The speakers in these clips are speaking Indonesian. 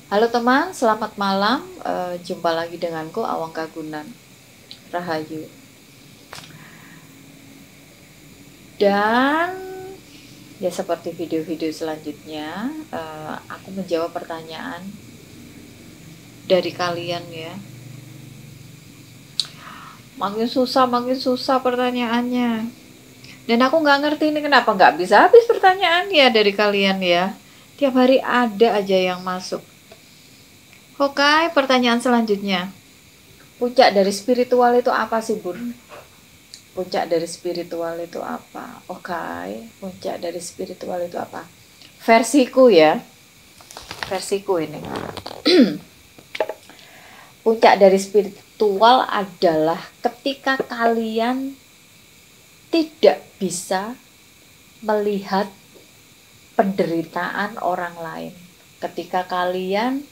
Halo teman, selamat malam. Jumpa lagi denganku Awang Kagunan Rahayu. Dan ya seperti video-video selanjutnya, aku menjawab pertanyaan dari kalian ya. Makin susah pertanyaannya. Dan aku nggak ngerti ini kenapa nggak bisa habis pertanyaannya dari kalian ya. Tiap hari ada aja yang masuk. Oke, pertanyaan selanjutnya. Puncak dari spiritual itu apa sih, Bun? Puncak dari spiritual itu apa? Oke, puncak dari spiritual itu apa? Versiku ya. Versiku ini. Puncak dari spiritual adalah ketika kalian tidak bisa melihat penderitaan orang lain. Ketika kalian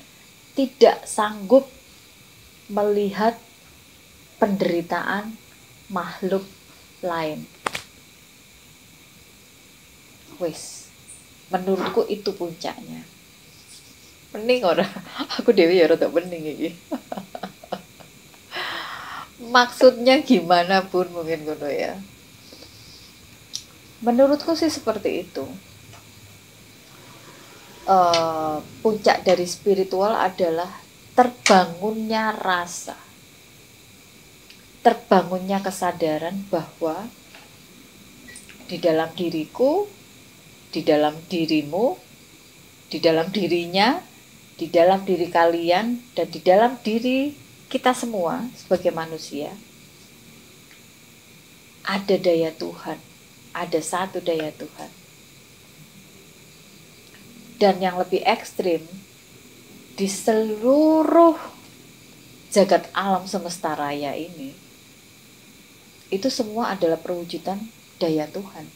tidak sanggup melihat penderitaan makhluk lain. Wis, menurutku itu puncaknya. Pening ora? Aku dewi ya rada pening iki. Maksudnya gimana pun mungkin ngono ya. Menurutku sih seperti itu. Puncak dari spiritual adalah terbangunnya rasa, terbangunnya kesadaran bahwa di dalam diriku, di dalam dirimu, di dalam dirinya, di dalam diri kalian, dan di dalam diri kita semua sebagai manusia ada daya Tuhan, ada satu daya Tuhan. Dan yang lebih ekstrim, di seluruh jagat alam semesta raya ini, itu semua adalah perwujudan daya Tuhan.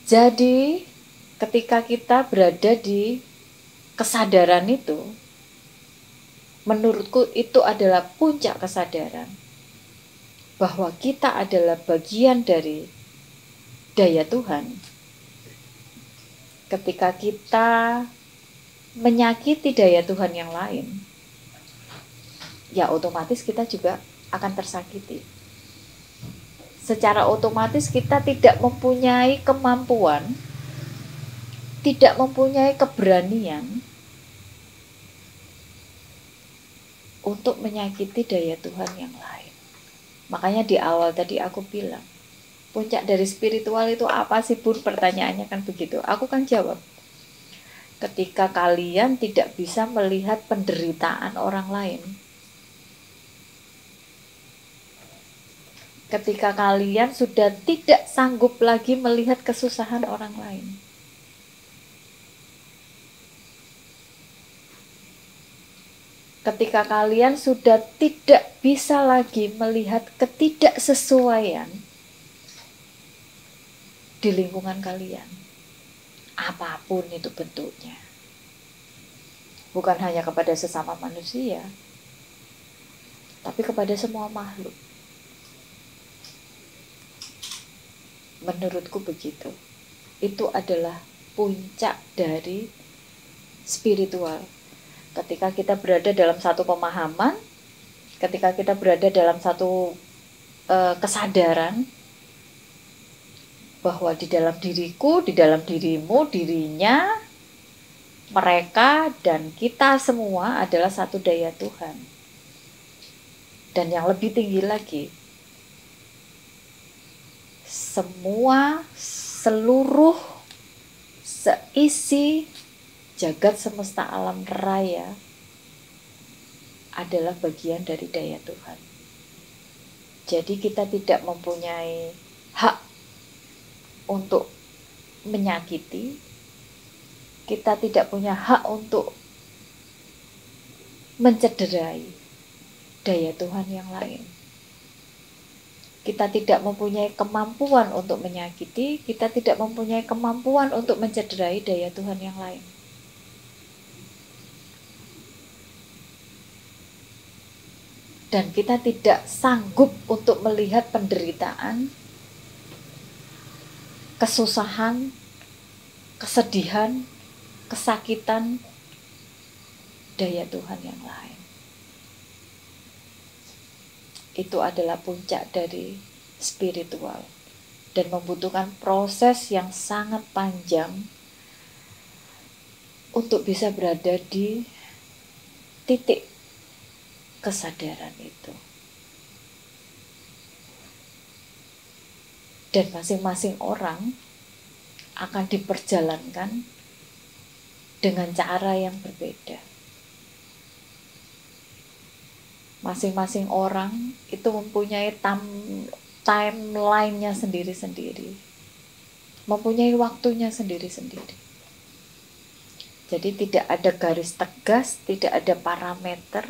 Jadi ketika kita berada di kesadaran itu, menurutku itu adalah puncak kesadaran bahwa kita adalah bagian dari daya Tuhan. Ketika kita menyakiti daya Tuhan yang lain, ya otomatis kita juga akan tersakiti. Secara otomatis kita tidak mempunyai kemampuan, tidak mempunyai keberanian untuk menyakiti daya Tuhan yang lain. Makanya di awal tadi aku bilang, puncak dari spiritual itu apa sih, Bun? Pertanyaannya kan begitu. Aku kan jawab, ketika kalian tidak bisa melihat penderitaan orang lain, ketika kalian sudah tidak sanggup lagi melihat kesusahan orang lain, ketika kalian sudah tidak bisa lagi melihat ketidaksesuaian di lingkungan kalian, apapun itu bentuknya, bukan hanya kepada sesama manusia, tapi kepada semua makhluk. Menurutku begitu. Itu adalah puncak dari spiritual. Ketika kita berada dalam satu pemahaman, ketika kita berada dalam satu kesadaran bahwa di dalam diriku, di dalam dirimu, dirinya, mereka, dan kita semua adalah satu daya Tuhan. Dan yang lebih tinggi lagi, semua, seluruh, seisi jagat semesta alam raya adalah bagian dari daya Tuhan. Jadi kita tidak mempunyai hak untuk menyakiti, kita tidak punya hak untuk mencederai daya Tuhan yang lain. Kita tidak mempunyai kemampuan untuk menyakiti, kita tidak mempunyai kemampuan untuk mencederai daya Tuhan yang lain. Dan kita tidak sanggup untuk melihat penderitaan, kesusahan, kesedihan, kesakitan, daya Tuhan yang lain. Itu adalah puncak dari spiritual dan membutuhkan proses yang sangat panjang untuk bisa berada di titik kesadaran itu. Dan masing-masing orang akan diperjalankan dengan cara yang berbeda. Masing-masing orang itu mempunyai timeline-nya sendiri-sendiri. Mempunyai waktunya sendiri-sendiri. Jadi tidak ada garis tegas, tidak ada parameter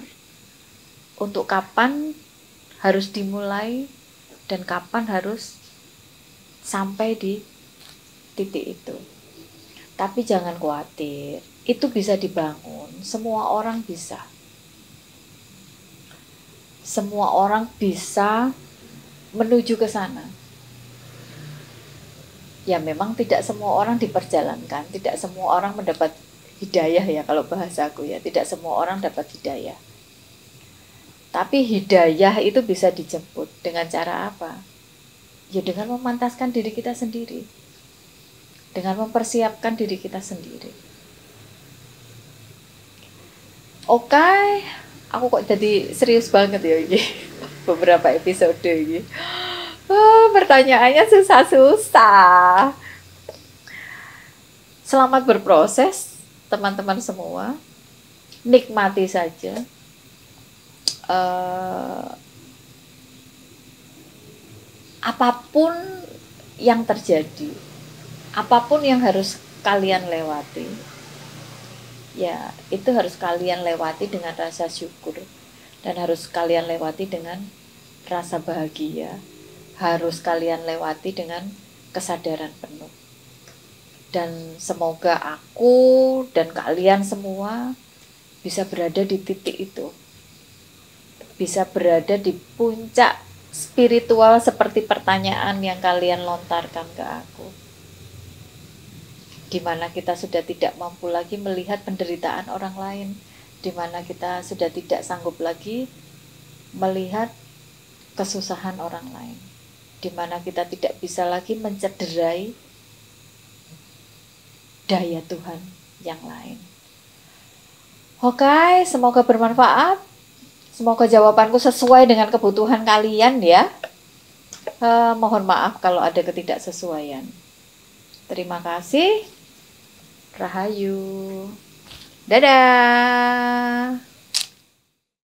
untuk kapan harus dimulai dan kapan harus sampai di titik itu. Tapi jangan khawatir, itu bisa dibangun, semua orang bisa. Semua orang bisa menuju ke sana. Ya memang tidak semua orang diperjalankan, tidak semua orang mendapat hidayah ya kalau bahasaku ya, tidak semua orang dapat hidayah. Tapi hidayah itu bisa dijemput dengan cara apa? Ya dengan memantaskan diri kita sendiri. Dengan mempersiapkan diri kita sendiri. Oke, aku kok jadi serius banget ya ini. Beberapa episode ini. Pertanyaannya susah-susah. Selamat berproses, teman-teman semua. Nikmati saja. Apapun yang terjadi, apapun yang harus kalian lewati, ya itu harus kalian lewati dengan rasa syukur dan harus kalian lewati dengan rasa bahagia, harus kalian lewati dengan kesadaran penuh. Dan semoga aku dan kalian semua bisa berada di titik itu, bisa berada di puncak spiritual seperti pertanyaan yang kalian lontarkan ke aku. Di mana kita sudah tidak mampu lagi melihat penderitaan orang lain, di mana kita sudah tidak sanggup lagi melihat kesusahan orang lain, di mana kita tidak bisa lagi mencederai daya Tuhan yang lain. Oke, semoga bermanfaat. Semoga jawabanku sesuai dengan kebutuhan kalian ya. Mohon maaf kalau ada ketidaksesuaian. Terima kasih. Rahayu. Dadah.